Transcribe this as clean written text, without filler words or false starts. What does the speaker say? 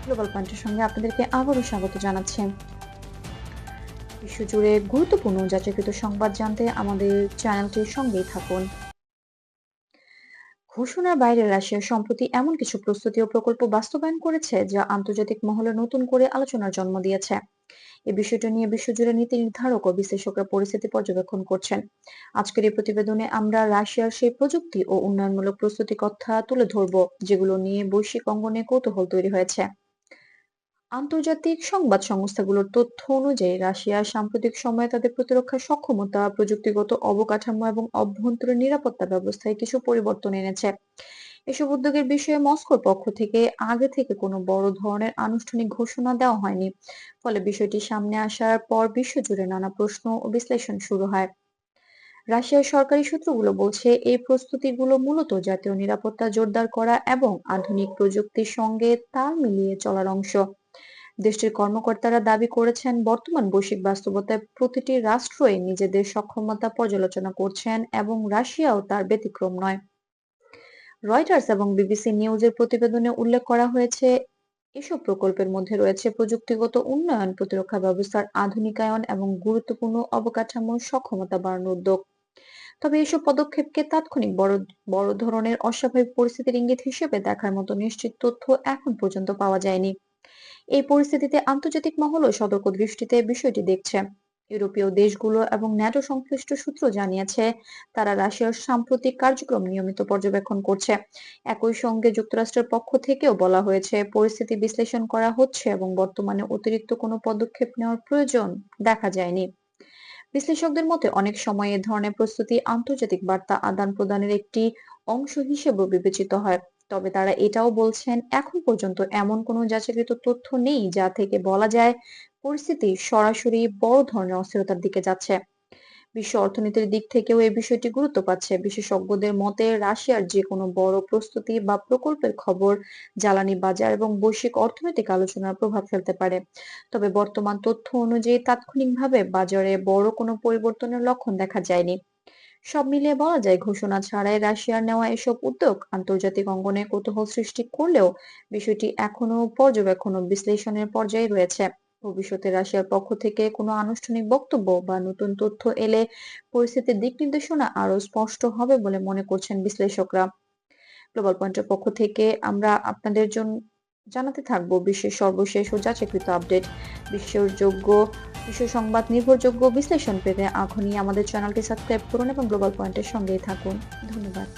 Global পয়েন্টের সঙ্গে আপনাদেরকে আবারও স্বাগত জানাচ্ছি। বিশ্বজুড়ে গুরুত্বপূর্ণ যাচাইকৃত সংবাদ জানতে আমাদের চ্যানেলটির সঙ্গেই থাকুন। ঘোষণার বাইরে রাশিয়া সম্প্রতি এমন কিছু প্রস্তুতি ও প্রকল্প বাস্তবায়ন করেছে যা আন্তর্জাতিক মহলে নতুন করে আলোচনার জন্ম দিয়েছে। এই বিষয়টা নিয়ে বিশ্বজুড়ে নীতি নির্ধারক ও বিশ্লেষকরা পরিস্থিতি পর্যবেক্ষণ করছেন। আজকের এই প্রতিবেদনে আমরা রাশিয়ার সেই প্রযুক্তি ও উন্নয়নমূলক প্রস্তুতি কথা তুলে ধরবো যেগুলো নিয়ে বৈশ্বিক অঙ্গনে কৌতূহল তৈরি হয়েছে। আন্তর্জাতিক সংবাদ সংস্থাগুলোর তথ্য অনুযায়ী রাশিয়া সাম্প্রতিক সময়ে তাদের প্রতিরক্ষা সক্ষমতা, প্রযুক্তিগত অবকাঠামো এবং অভ্যন্তরীণ নিরাপত্তা ব্যবস্থায় কিছু পরিবর্তন এনেছে। এসব উদ্যোগের বিষয়ে মস্কোর পক্ষ থেকে আগে থেকে কোনো বড় ধরনের আনুষ্ঠানিক ঘোষণা দেওয়া হয়নি। ফলে বিষয়টি সামনে আসার পর বিশ্বজুড়ে নানা প্রশ্ন ও বিশ্লেষণ শুরু হয়। রাশিয়ার সরকারি সূত্রগুলো বলছে এই প্রস্তুতিগুলো মূলত জাতীয় নিরাপত্তা জোরদার করা এবং আধুনিক প্রযুক্তির সঙ্গে তাল মিলিয়ে চলার অংশ। দেশটির কর্মকর্তারা দাবি করেছেন বর্তমান বৈশ্বিক বাস্তবতায় প্রতিটি রাষ্ট্রই নিজেদের সক্ষমতা পর্যালোচনা করছেন এবং রাশিয়াও তার ব্যতিক্রম নয়। রয়টার্স এবং বিবিসি নিউজের প্রতিবেদনে উল্লেখ করা হয়েছে এসব প্রকল্পের মধ্যে রয়েছে প্রযুক্তিগত উন্নয়ন, প্রতিরক্ষা ব্যবস্থার আধুনিকায়ন এবং গুরুত্বপূর্ণ অবকাঠামোর সক্ষমতা বাড়ানোর উদ্যোগ। তবে এসব পদক্ষেপকে তাৎক্ষণিক বড় বড় ধরনের অস্বাভাবিক পরিস্থিতির ইঙ্গিত হিসেবে দেখার মতো নিশ্চিত তথ্য এখন পর্যন্ত পাওয়া যায়নি। এই পরিস্থিতিতে আন্তর্জাতিক মহলও সতর্ক দৃষ্টিতে বিষয়টি দেখছে। ইউরোপীয় দেশগুলো এবং ন্যাটো সংশ্লিষ্ট সূত্র জানিয়েছে তারা রাশিয়ার সাম্প্রতিক কার্যক্রম নিয়মিত পর্যবেক্ষণ করছে। একই সঙ্গে যুক্তরাষ্ট্রের পক্ষ থেকেও বলা হয়েছে পরিস্থিতি বিশ্লেষণ করা হচ্ছে এবং বর্তমানে অতিরিক্ত কোনো পদক্ষেপ নেওয়ার প্রয়োজন দেখা যায়নি। বিশ্লেষকদের মতে অনেক সময় এ ধরনের প্রস্তুতি আন্তর্জাতিক বার্তা আদান প্রদানের একটি অংশ হিসেবেও বিবেচিত হয়। তবে তারা এটাও বলছেন এখন পর্যন্ত এমন কোনো যাচাইকৃত তথ্য নেই যা থেকে বলা যায় পরিস্থিতি সরাসরি বড় ধরনের অস্থিরতার দিকে যাচ্ছে। বিশ্ব অর্থনীতির দিক থেকেও এই বিষয়টি গুরুত্ব পাচ্ছে। বিশেষজ্ঞদের মতে রাশিয়ার যে কোনো বড় প্রস্তুতি বা প্রকল্পের খবর জ্বালানি বাজার এবং বৈশ্বিক অর্থনৈতিক আলোচনার প্রভাব ফেলতে পারে। তবে বর্তমান তথ্য অনুযায়ী তাৎক্ষণিকভাবে বাজারে বড় কোনো পরিবর্তনের লক্ষণ দেখা যায়নি। সব মিলিয়ে বলা যায় ঘোষণা ছাড়াই রাশিয়ার নেওয়া এসব উদ্যোগ আন্তর্জাতিক অঙ্গনে কৌতূহল সৃষ্টি করলেও বিষয়টি এখনো পর্যবেক্ষণ ও বিশ্লেষণের পর্যায়ে রয়েছে। ভবিষ্যতে রাশিয়ার পক্ষ থেকে কোনো আনুষ্ঠানিক বক্তব্য বা নতুন তথ্য এলে পরিস্থিতির দিক নির্দেশনা আরো স্পষ্ট হবে বলে মনে করছেন বিশ্লেষকরা। গ্লোবাল পয়েন্টের পক্ষ থেকে আমরা আপনাদের জন্য জানাতে থাকবো বিশ্বের সর্বশেষ ও যাচাইকৃত আপডেট। বিশ্বাসযোগ্য বিশ্ব সংবাদ, নির্ভরযোগ্য বিশ্লেষণ পেতে এখনই আমাদের চ্যানেলটি সাবস্ক্রাইব করুন এবং গ্লোবাল পয়েন্টের সঙ্গেই থাকুন। ধন্যবাদ।